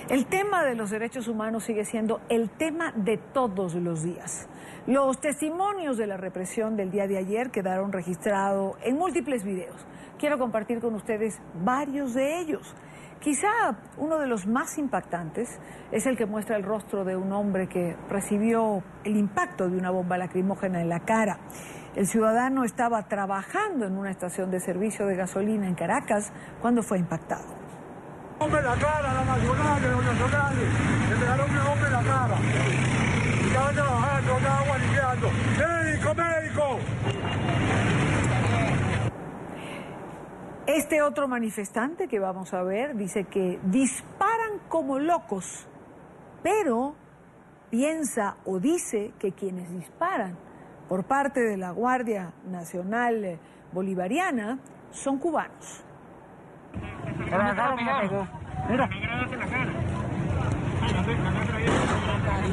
El tema de los derechos humanos sigue siendo el tema de todos los días. Los testimonios de la represión del día de ayer quedaron registrados en múltiples videos. Quiero compartir con ustedes varios de ellos. Quizá uno de los más impactantes es el que muestra el rostro de un hombre que recibió el impacto de una bomba lacrimógena en la cara. El ciudadano estaba trabajando en una estación de servicio de gasolina en Caracas cuando fue impactado. Hombre en la cara, la nacionales, los nacionales, le pegaron un hombre en la cara. Y estaba trabajando, estaba guariciando. ¡Médico, médico! Este otro manifestante que vamos a ver dice que disparan como locos, pero piensa o dice que quienes disparan por parte de la Guardia Nacional Bolivariana son cubanos. Mira.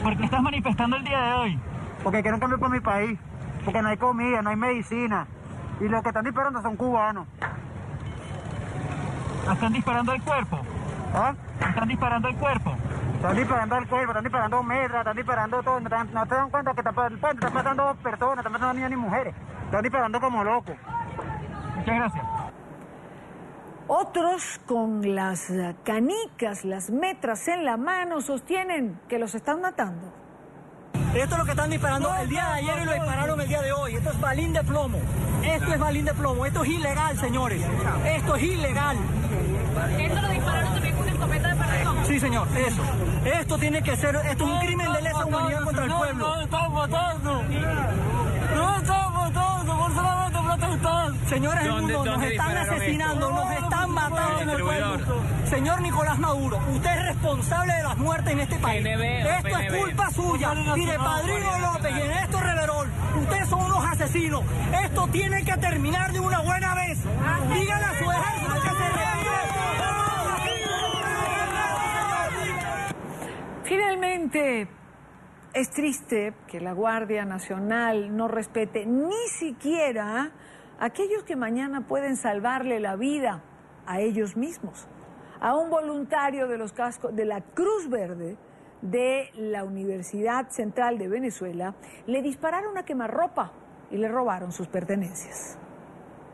¿Por qué estás manifestando el día de hoy? Porque quiero un cambio por mi país, porque no hay comida, no hay medicina, y los que están disparando son cubanos. ¿Están disparando al cuerpo? ¿Ah? ¿Están disparando al cuerpo? Están disparando al cuerpo, están disparando metras, están disparando todo, no te dan cuenta que están matando personas, están matando niños ni mujeres, están disparando como locos. Muchas gracias. Otros con las canicas, las metras en la mano sostienen que los están matando. Esto es lo que están disparando el día de ayer y lo dispararon el día de hoy. Esto es balín de plomo. Esto es balín de plomo. Esto es ilegal, señores. Esto es ilegal. ¿Esto lo dispararon también con escopeta de perdigón? Sí, señor, eso. Esto tiene que ser, esto es un crimen de lesa humanidad contra el pueblo. ¡No están matando! ¡No están matando! ¡Por solamente protestar! Señores del mundo, nos están asesinando, nos están matando en el pueblo. Señor Nicolás Maduro, usted es responsable de las muertes en este país. Esto es culpa suya y de Padrino López y en esto Reverol. Ustedes son unos asesinos. Esto tiene que terminar de una buena vez. Díganle a su ejército que se retire. Finalmente, es triste que la Guardia Nacional no respete ni siquiera a aquellos que mañana pueden salvarle la vida a ellos mismos. A un voluntario de los cascos de la Cruz Verde de la Universidad Central de Venezuela le dispararon a quemarropa y le robaron sus pertenencias.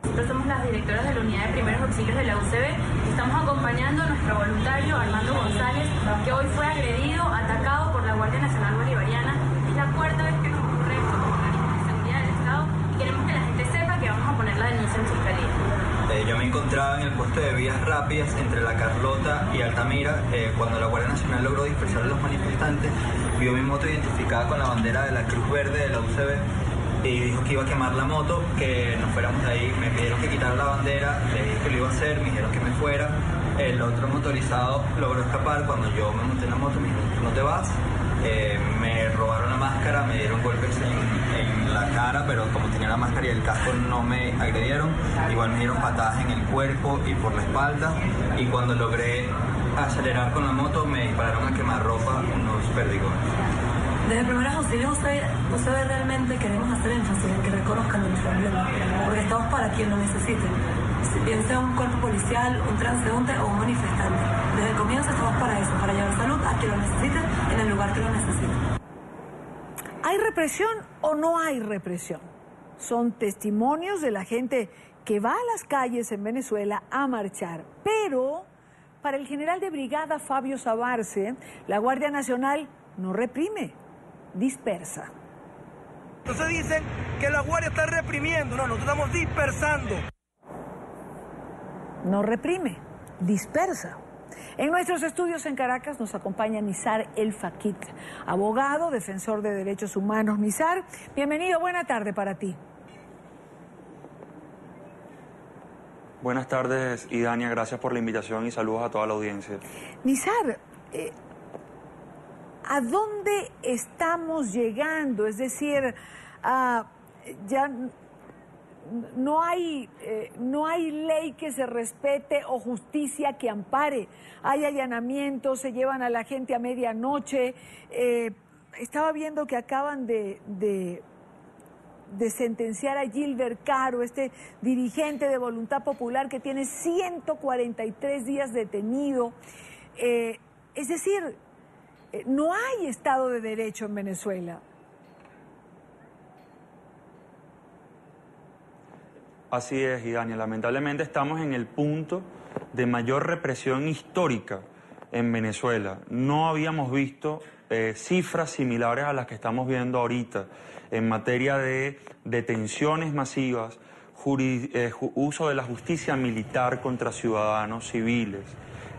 Nosotros somos las directoras de la Unidad de Primeros Auxilios de la UCB. Estamos acompañando a nuestro voluntario Armando González, que hoy fue agredido, atacado por la Guardia Nacional Bolivariana. Es la cuarta vez que nos ocurre esto como organismo de seguridad del Estado y queremos que la gente sepa que vamos a poner la denuncia en fiscalía. Yo me encontraba en el puesto de vías rápidas entre La Carlota y Altamira cuando la Guardia Nacional logró dispersar a los manifestantes. Vio mi moto identificada con la bandera de la Cruz Verde de la UCB y dijo que iba a quemar la moto, que nos fuéramos de ahí. Me pidieron que quitara la bandera, le dije que lo iba a hacer, me dijeron que me fuera. El otro motorizado logró escapar. Cuando yo me monté en la moto me dijeron, no te vas. Me robaron la máscara, me dieron golpes en la cara, pero como tenía la máscara y el casco no me agredieron. Igual me dieron patadas en el cuerpo y por la espalda, y cuando logré acelerar con la moto me dispararon a quemarropa unos perdigones. Desde Primeros Auxilios UCB realmente queremos hacer énfasis en que reconozcan nuestra vida, porque estamos para quien lo necesite, bien sea un cuerpo policial, un transeúnte o un manifestante. Desde el comienzo estamos para eso, para llevar salud a quien lo necesite en el lugar que lo necesite. ¿Hay represión o no hay represión? Son testimonios de la gente que va a las calles en Venezuela a marchar, pero para el general de brigada Fabio Sabarce, la Guardia Nacional no reprime, dispersa. Entonces dicen que la Guardia está reprimiendo, no, nosotros estamos dispersando. No reprime, dispersa. En nuestros estudios en Caracas nos acompaña Nizar El Fakit, abogado, defensor de derechos humanos. Nizar, bienvenido, buena tarde para ti. Buenas tardes, Idania, gracias por la invitación y saludos a toda la audiencia. Nizar, ¿a dónde estamos llegando? Es decir, ya no hay ley que se respete o justicia que ampare. Hay allanamientos, se llevan a la gente a medianoche. Estaba viendo que acaban de sentenciar a Gilbert Caro, este dirigente de Voluntad Popular que tiene 143 días detenido. Es decir, no hay Estado de Derecho en Venezuela. Así es, Idania. Lamentablemente estamos en el punto de mayor represión histórica en Venezuela. No habíamos visto cifras similares a las que estamos viendo ahorita en materia de detenciones masivas, uso de la justicia militar contra ciudadanos civiles,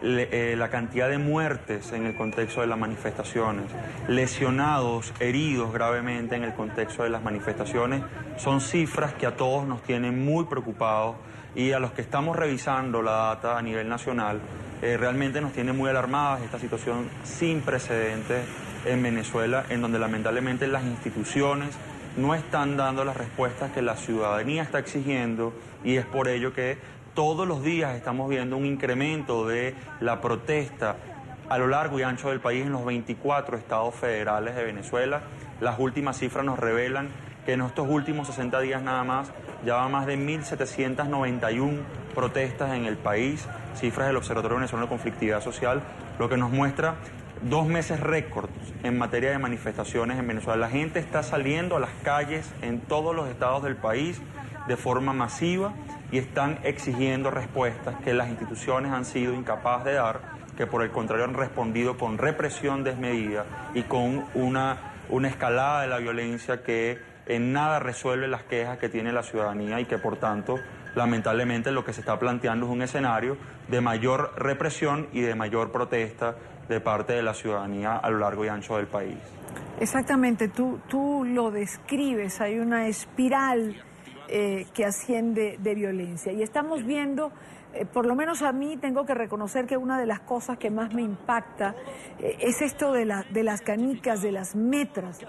la cantidad de muertes en el contexto de las manifestaciones, lesionados, heridos gravemente en el contexto de las manifestaciones, son cifras que a todos nos tienen muy preocupados y a los que estamos revisando la data a nivel nacional, realmente nos tiene muy alarmadas esta situación sin precedentes en Venezuela, en donde lamentablemente las instituciones no están dando las respuestas que la ciudadanía está exigiendo, y es por ello que todos los días estamos viendo un incremento de la protesta a lo largo y ancho del país en los 24 estados federales de Venezuela. Las últimas cifras nos revelan que en estos últimos 60 días nada más ya va más de 1.791 protestas en el país, cifras del Observatorio Venezolano de Conflictividad Social, lo que nos muestra 2 meses récords en materia de manifestaciones en Venezuela. La gente está saliendo a las calles en todos los estados del país de forma masiva y están exigiendo respuestas que las instituciones han sido incapaces de dar, que por el contrario han respondido con represión desmedida y con una escalada de la violencia que en nada resuelve las quejas que tiene la ciudadanía y que por tanto lamentablemente lo que se está planteando es un escenario de mayor represión y de mayor protesta de parte de la ciudadanía a lo largo y ancho del país. Exactamente, tú lo describes, hay una espiral que asciende de violencia y estamos viendo, por lo menos a mí tengo que reconocer que una de las cosas que más me impacta es esto de las canicas, de las metras.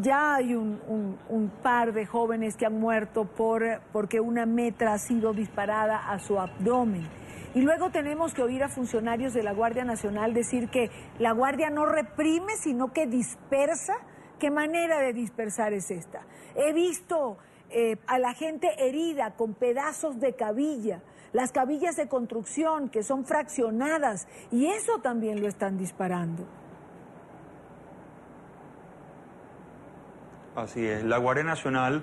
Ya hay un par de jóvenes que han muerto porque una metra ha sido disparada a su abdomen. Y luego tenemos que oír a funcionarios de la Guardia Nacional decir que la Guardia no reprime, sino que dispersa. ¿Qué manera de dispersar es esta? He visto a la gente herida con pedazos de cabilla, las cabillas de construcción que son fraccionadas, y eso también lo están disparando. Así es, la Guardia Nacional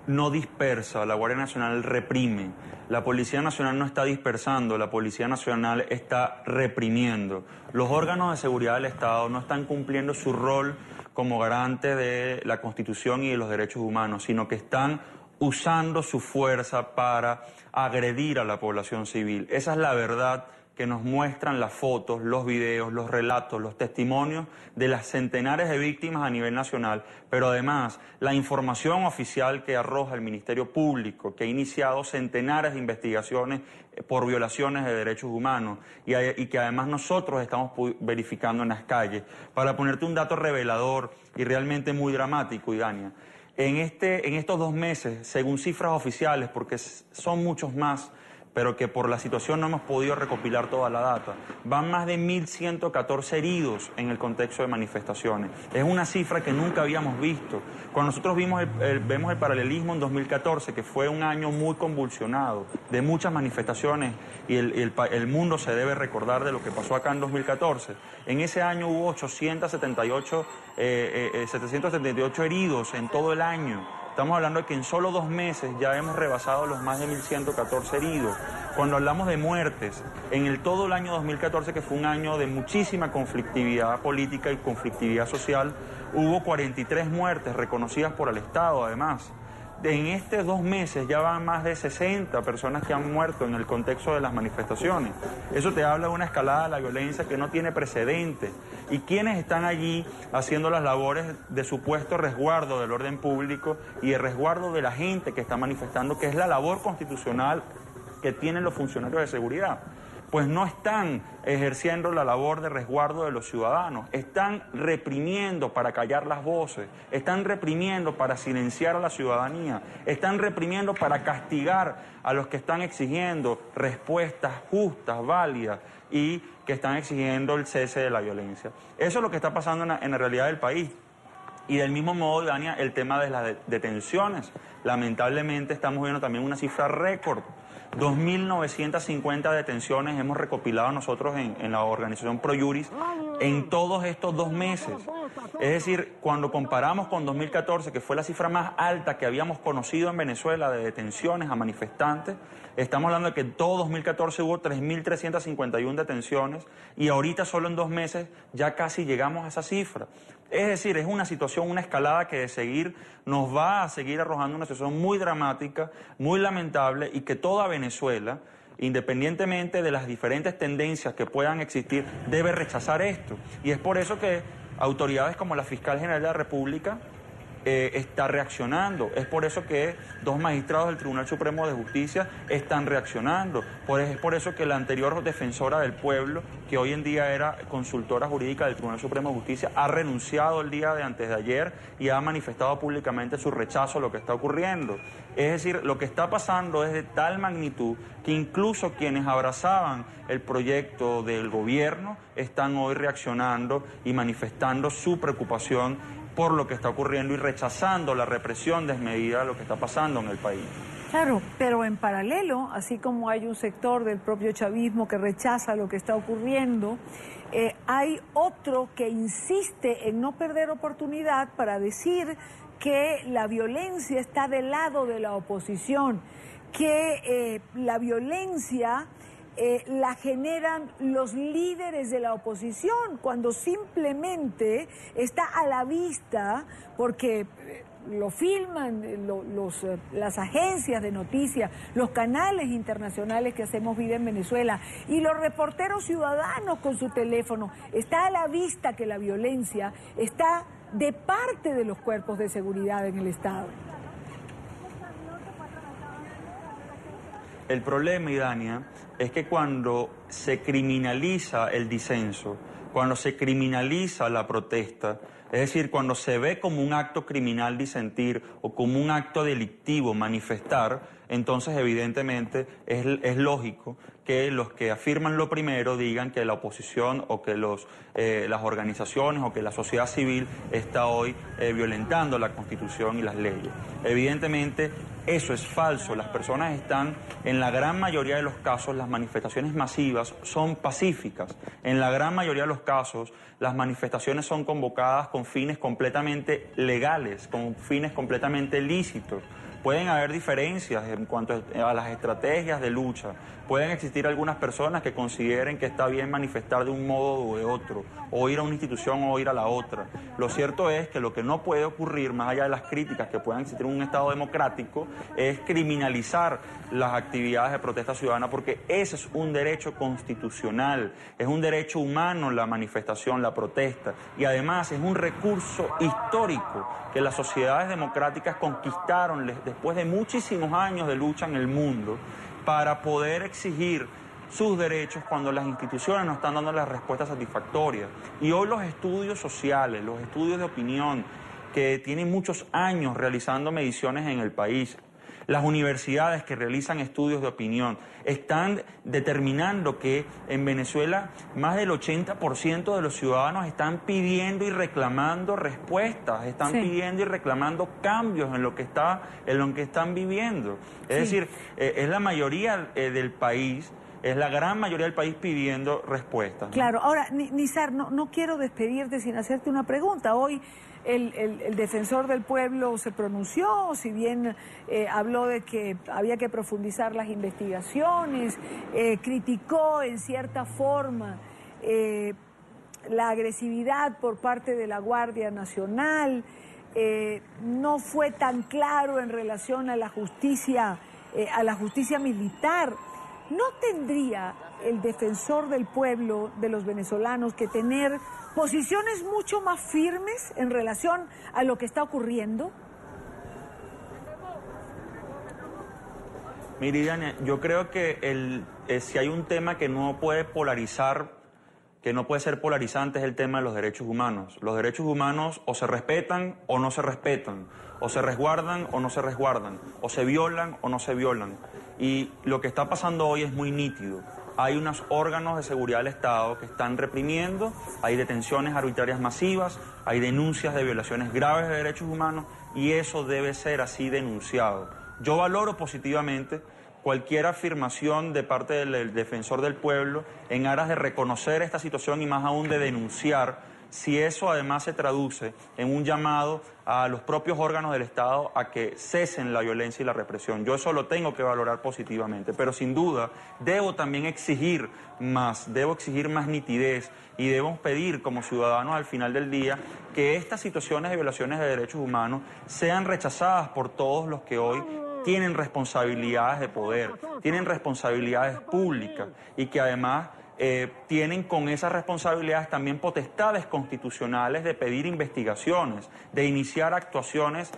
no dispersa, la Guardia Nacional reprime. La Policía Nacional no está dispersando, la Policía Nacional está reprimiendo. Los órganos de seguridad del Estado no están cumpliendo su rol como garante de la Constitución y de los derechos humanos, sino que están usando su fuerza para agredir a la población civil. Esa es la verdad que nos muestran las fotos, los videos, los relatos, los testimonios de las centenares de víctimas a nivel nacional, pero además la información oficial que arroja el Ministerio Público, que ha iniciado centenares de investigaciones por violaciones de derechos humanos y que además nosotros estamos verificando en las calles. Para ponerte un dato revelador y realmente muy dramático, Idania, en estos 2 meses, según cifras oficiales, porque son muchos más, pero que por la situación no hemos podido recopilar toda la data, van más de 1.114 heridos en el contexto de manifestaciones. Es una cifra que nunca habíamos visto. Cuando nosotros vemos el paralelismo en 2014, que fue un año muy convulsionado, de muchas manifestaciones, y el mundo se debe recordar de lo que pasó acá en 2014, en ese año hubo 778 heridos en todo el año. Estamos hablando de que en solo 2 meses ya hemos rebasado los más de 1.114 heridos. Cuando hablamos de muertes, en todo el año 2014, que fue un año de muchísima conflictividad política y conflictividad social, hubo 43 muertes reconocidas por el Estado, además. En estos 2 meses ya van más de 60 personas que han muerto en el contexto de las manifestaciones. Eso te habla de una escalada de la violencia que no tiene precedentes. ¿Y quiénes están allí haciendo las labores de supuesto resguardo del orden público y de resguardo de la gente que está manifestando, que es la labor constitucional que tienen los funcionarios de seguridad? Pues no están ejerciendo la labor de resguardo de los ciudadanos, están reprimiendo para callar las voces, están reprimiendo para silenciar a la ciudadanía, están reprimiendo para castigar a los que están exigiendo respuestas justas, válidas y que están exigiendo el cese de la violencia. Eso es lo que está pasando en la realidad del país. Y del mismo modo, Dania, el tema de las detenciones. Lamentablemente estamos viendo también una cifra récord 2.950 detenciones hemos recopilado nosotros en la organización ProJuris en todos estos 2 meses. Es decir, cuando comparamos con 2014, que fue la cifra más alta que habíamos conocido en Venezuela de detenciones a manifestantes, estamos hablando de que en todo 2014 hubo 3.351 detenciones y ahorita solo en 2 meses ya casi llegamos a esa cifra. Es decir, es una situación, una escalada que de seguir nos va a seguir arrojando una situación muy dramática, muy lamentable y que toda Venezuela, independientemente de las diferentes tendencias que puedan existir, debe rechazar esto. Y es por eso que autoridades como la Fiscal General de la República está reaccionando. Es por eso que 2 magistrados del Tribunal Supremo de Justicia están reaccionando. Es por eso que la anterior defensora del pueblo, que hoy en día era consultora jurídica del Tribunal Supremo de Justicia, ha renunciado el día de antes de ayer y ha manifestado públicamente su rechazo a lo que está ocurriendo. Es decir, lo que está pasando es de tal magnitud que incluso quienes abrazaban el proyecto del gobierno están hoy reaccionando y manifestando su preocupación por lo que está ocurriendo y rechazando la represión desmedida de lo que está pasando en el país. Claro, pero en paralelo, así como hay un sector del propio chavismo que rechaza lo que está ocurriendo, hay otro que insiste en no perder oportunidad para decir que la violencia está del lado de la oposición, que la violencia la generan los líderes de la oposición, cuando simplemente está a la vista, porque lo filman las agencias de noticias, los canales internacionales que hacemos vida en Venezuela y los reporteros ciudadanos con su teléfono. Está a la vista que la violencia está de parte de los cuerpos de seguridad en el Estado. El problema, Idania, es que cuando se criminaliza el disenso, cuando se criminaliza la protesta, es decir, cuando se ve como un acto criminal disentir o como un acto delictivo manifestar, entonces evidentemente es lógico que los que afirman lo primero digan que la oposición o que las organizaciones o que la sociedad civil está hoy violentando la Constitución y las leyes. Evidentemente eso es falso. Las personas están, en la gran mayoría de los casos, las manifestaciones masivas son pacíficas. En la gran mayoría de los casos, las manifestaciones son convocadas con fines completamente legales, con fines completamente lícitos. Pueden haber diferencias en cuanto a las estrategias de lucha. Pueden existir algunas personas que consideren que está bien manifestar de un modo o de otro, o ir a una institución o ir a la otra. Lo cierto es que lo que no puede ocurrir, más allá de las críticas que puedan existir en un Estado democrático, es criminalizar las actividades de protesta ciudadana, porque ese es un derecho constitucional, es un derecho humano la manifestación, la protesta, y además es un recurso histórico que las sociedades democráticas conquistaron después de muchísimos años de lucha en el mundo para poder exigir sus derechos cuando las instituciones no están dando las respuestas satisfactorias. Y hoy los estudios sociales, los estudios de opinión que tienen muchos años realizando mediciones en el país, las universidades que realizan estudios de opinión, están determinando que en Venezuela más del 80% de los ciudadanos están pidiendo y reclamando respuestas, están pidiendo y reclamando cambios en lo que están viviendo. Es decir, es la mayoría del país, es la gran mayoría del país pidiendo respuestas, ¿no? Claro, ahora, Nizar, no quiero despedirte sin hacerte una pregunta. Hoy el defensor del pueblo se pronunció, si bien habló de que había que profundizar las investigaciones, criticó en cierta forma la agresividad por parte de la Guardia Nacional, no fue tan claro en relación a la justicia militar. ¿No tendría el defensor del pueblo de los venezolanos que tener posiciones mucho más firmes en relación a lo que está ocurriendo? Miriam, yo creo que si hay un tema que no puede polarizar, que no puede ser polarizante, es el tema de los derechos humanos. Los derechos humanos o se respetan o no se respetan, o se resguardan o no se resguardan, o se violan o no se violan. Y lo que está pasando hoy es muy nítido. Hay unos órganos de seguridad del Estado que están reprimiendo, hay detenciones arbitrarias masivas, hay denuncias de violaciones graves de derechos humanos y eso debe ser así denunciado. Yo valoro positivamente cualquier afirmación de parte del defensor del pueblo en aras de reconocer esta situación y más aún de denunciar, si eso además se traduce en un llamado a los propios órganos del Estado a que cesen la violencia y la represión. Yo eso lo tengo que valorar positivamente, pero sin duda debo también exigir más nitidez y debemos pedir como ciudadanos al final del día que estas situaciones de violaciones de derechos humanos sean rechazadas por todos los que hoy tienen responsabilidades de poder, tienen responsabilidades públicas y que además tienen con esas responsabilidades también potestades constitucionales de pedir investigaciones, de iniciar actuaciones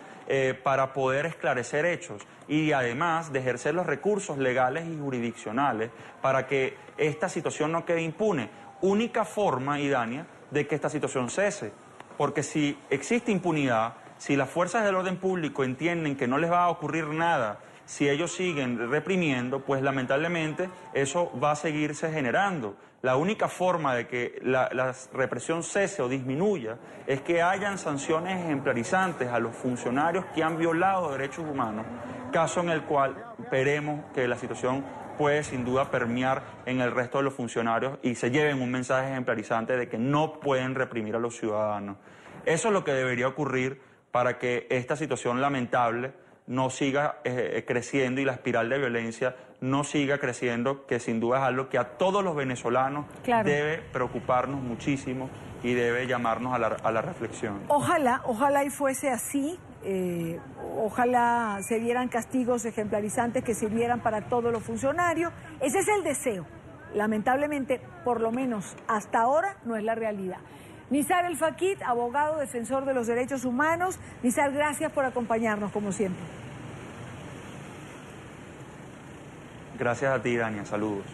para poder esclarecer hechos y además de ejercer los recursos legales y jurisdiccionales para que esta situación no quede impune. Única forma, Idania, de que esta situación cese, porque si existe impunidad, si las fuerzas del orden público entienden que no les va a ocurrir nada, si ellos siguen reprimiendo, pues lamentablemente eso va a seguirse generando. La única forma de que la represión cese o disminuya es que hayan sanciones ejemplarizantes a los funcionarios que han violado derechos humanos, caso en el cual esperemos que la situación puede sin duda permear en el resto de los funcionarios y se lleven un mensaje ejemplarizante de que no pueden reprimir a los ciudadanos. Eso es lo que debería ocurrir para que esta situación lamentable no siga creciendo y la espiral de violencia no siga creciendo, que sin duda es algo que a todos los venezolanos debe preocuparnos muchísimo y debe llamarnos a la reflexión. Ojalá y fuese así, ojalá se dieran castigos ejemplarizantes que sirvieran para todos los funcionarios. Ese es el deseo. Lamentablemente, por lo menos hasta ahora, no es la realidad. Nizar El Fakit, abogado, defensor de los derechos humanos. Nizar, gracias por acompañarnos, como siempre. Gracias a ti, Dania. Saludos.